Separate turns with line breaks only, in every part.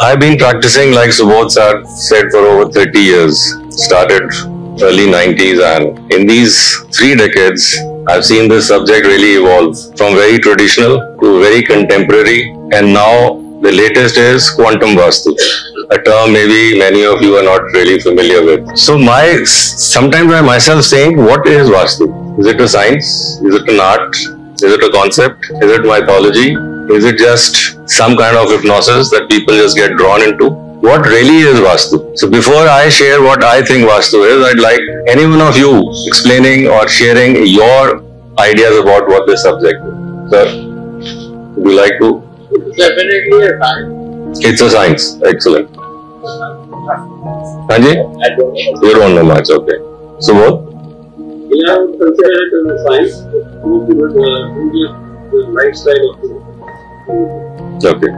I've been practicing, like Subodh sir said, for over 30 years. Started early 90s, and in these 3 decades, I've seen this subject really evolve from very traditional to very contemporary, and now the latest is quantum vastu, a term maybe many of you are not really familiar with. So sometimes I myself saying, what is vastu? Is it a science? Is it an art? Is it a concept? Is it mythology? Is it just some kind of hypnosis that people just get drawn into? What really is vastu? So before I share what I think vastu is, I'd like any one of you explaining or sharing your ideas about what this subject is. Sir, would you like to?
It's definitely a science.
It's a science. Excellent. Hanji?
I don't know.
You don't know much. Okay. So what?
We have considered it as a science to the lifestyle of the.
Okay.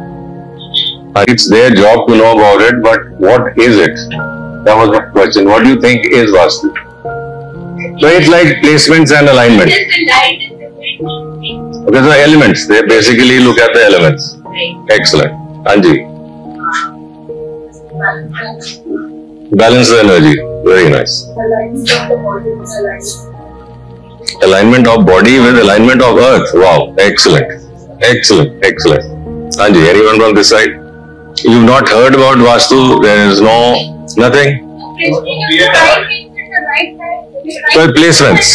It's their job to know about it, but what is it? That was the question. What do you think is vastu? So it's like placements and alignment. Okay, so elements. They basically look at the elements. Excellent. Anji. Balance the energy. Very nice. Alignment of body with alignment of earth. Wow. Excellent. Excellent. Excellent. Anji, anyone from this side? You've not heard about vastu? There is nothing? So placements.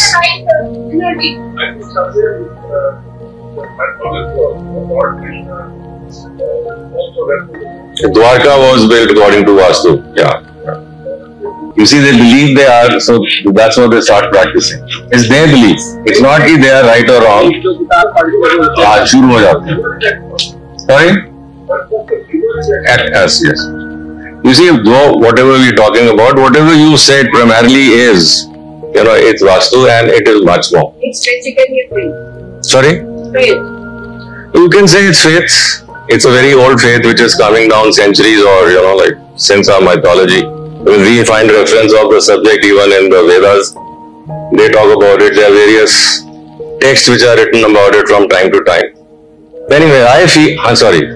Dwarka was built according to vastu. Yeah. You see, they believe they are, so that's what they start practicing. It's their belief. It's not that they are right or wrong. Shuru ho jata hai. Sorry? Yes. You see, though whatever we're talking about, whatever you said primarily is, it's vastu and it is much more.
It's basically faith.
Sorry?
Faith.
You can say it's faith. It's a very old faith which is coming down centuries or, since our mythology. When we find reference of the subject even in the Vedas, they talk about it. There are various texts which are written about it from time to time. Anyway, I feel, I'm sorry.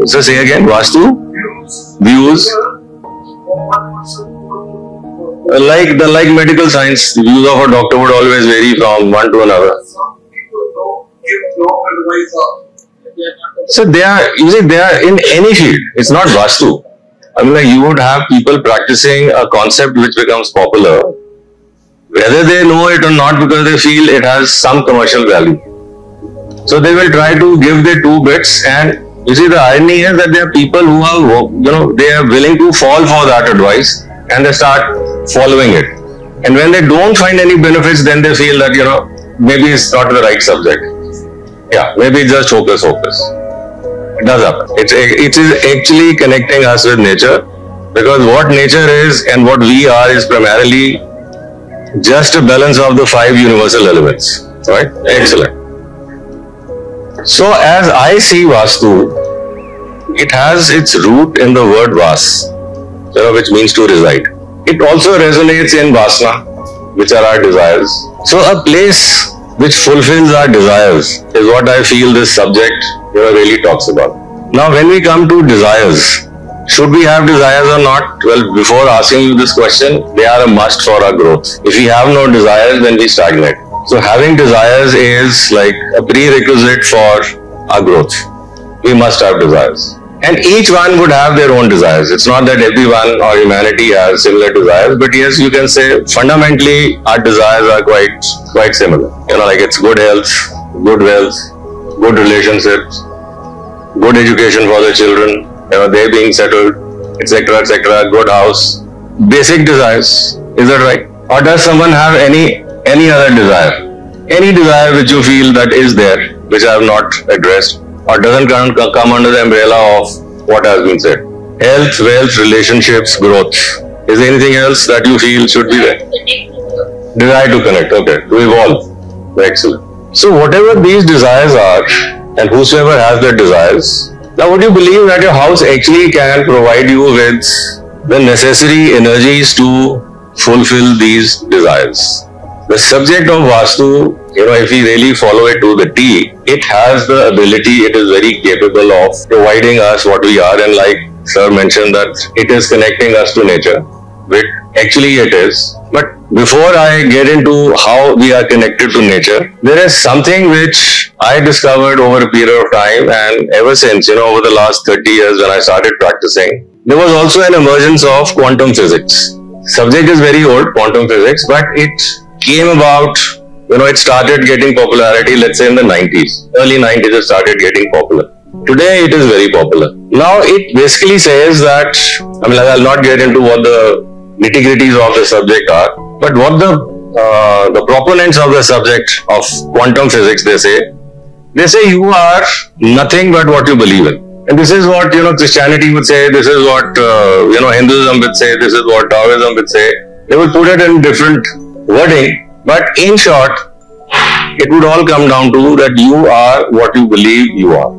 So say again, vastu? Views? Like medical science, the views of a doctor would always vary from one to another. So they are in any field. It's not vastu. I mean, you would have people practicing a concept which becomes popular, whether they know it or not, because they feel it has some commercial value. So they will try to give their 2 bits, and you see the irony is that there are people who are, they are willing to fall for that advice, and they start following it. And when they don't find any benefits, then they feel that, maybe it's not the right subject. Yeah, maybe it's just hocus pocus. It does happen. It is actually connecting us with nature, because what nature is and what we are is primarily just a balance of the 5 universal elements. Right? Excellent. So as I see vastu, it has its root in the word vas, which means to reside. It also resonates in vasana, which are our desires. So a place which fulfills our desires is what I feel this subject really talks about. Now when we come to desires, should we have desires or not? Well, before asking you this question, they are a must for our growth. If we have no desires, then we stagnate. So having desires is like a prerequisite for our growth. We must have desires. And each one would have their own desires. It's not that everyone or humanity has similar desires, but yes, you can say fundamentally our desires are quite similar. Like it's good health, good wealth, good relationships, good education for the children, they being settled, etc., etc., good house. Basic desires. Is that right? Or does someone have any other desire? Any desire which you feel that is there, which I have not addressed, or doesn't come under the umbrella of what has been said? Health, wealth, relationships, growth. Is there anything else that you feel should be there? Desire to connect, okay, to evolve. Excellent. So whatever these desires are, and whosoever has their desires, now would you believe that your house actually can provide you with the necessary energies to fulfill these desires? The subject of vastu if we really follow it to the T, it has the ability, it is very capable of providing us what we are, and like Sir mentioned that it is connecting us to nature, which actually it is. But before I get into how we are connected to nature, there is something which I discovered over a period of time, and ever since, over the last 30 years when I started practicing, there was also an emergence of quantum physics. Subject is very old, quantum physics, but it came about, it started getting popularity, let's say in the 90s. Early 90s it started getting popular. Today it is very popular. Now it basically says that, I'll not get into what the nitty-gritties of the subject are, but what the proponents of the subject of quantum physics, they say you are nothing but what you believe in. And this is what, Christianity would say, this is what, Hinduism would say, this is what Taoism would say. They would put it in different wording, but in short, it would all come down to that you are what you believe you are.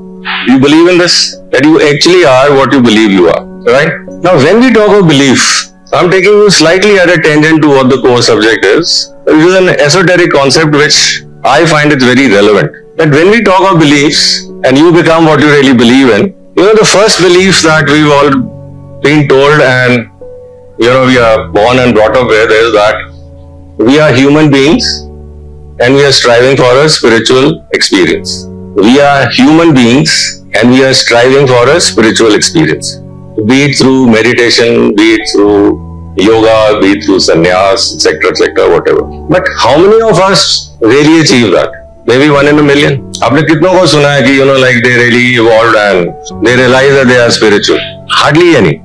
You believe in this, that you actually are what you believe you are, right? Now, when we talk of belief, I'm taking you slightly at a tangent to what the core subject is. This is an esoteric concept which I find it very relevant. That when we talk of beliefs and you become what you really believe in, the first beliefs that we've all been told and, we are born and brought up with is that we are human beings and we are striving for a spiritual experience. We are human beings and we are striving for a spiritual experience. Be it through meditation, be it through yoga, be it through sannyas, etc., whatever. But how many of us really achieve that? Maybe 1 in a million. आपने कितनों को सुना है कि like they really evolved and they realize that they are spiritual? Hardly any.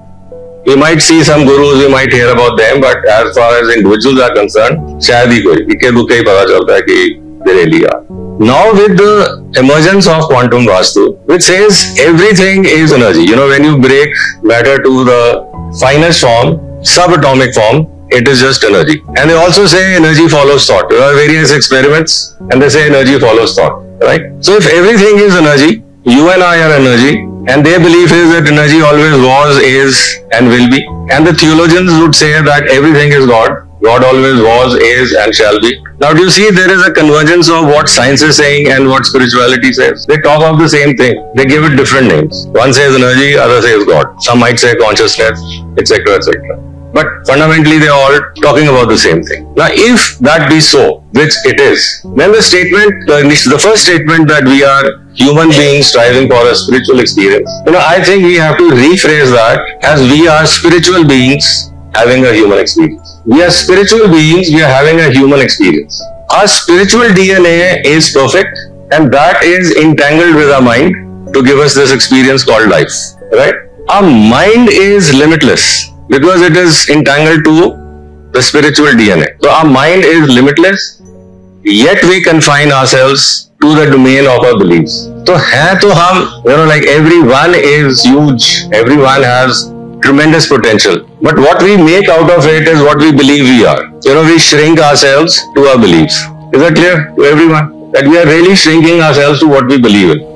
We might see some gurus, we might hear about them, but as far as individuals are concerned, शायद ही कोई इक्के दुक्के ही पता चलता है कि they really are. Now with the emergence of quantum Vastu, which says everything is energy. When you break matter to the finest form, subatomic form, it is just energy. And they also say energy follows thought. There are various experiments and they say energy follows thought, right? So if everything is energy, you and I are energy, and their belief is that energy always was, is, and will be. And the theologians would say that everything is God. God always was, is, and shall be. Now, do you see there is a convergence of what science is saying and what spirituality says? They talk of the same thing. They give it different names. One says energy, other says God. Some might say consciousness, etc., etc. But fundamentally, they are all talking about the same thing. Now, if that be so, which it is, then the statement, the first statement that we are human beings striving for a spiritual experience, I think we have to rephrase that as we are spiritual beings having a human experience. We are spiritual beings, we are having a human experience. Our spiritual DNA is perfect, and that is entangled with our mind to give us this experience called life, right? Our mind is limitless because it is entangled to the spiritual DNA. So our mind is limitless, yet we confine ourselves to the domain of our beliefs. So hum, like everyone is huge, everyone has tremendous potential. But what we make out of it is what we believe we are. We shrink ourselves to our beliefs. Is that clear to everyone? That we are really shrinking ourselves to what we believe in.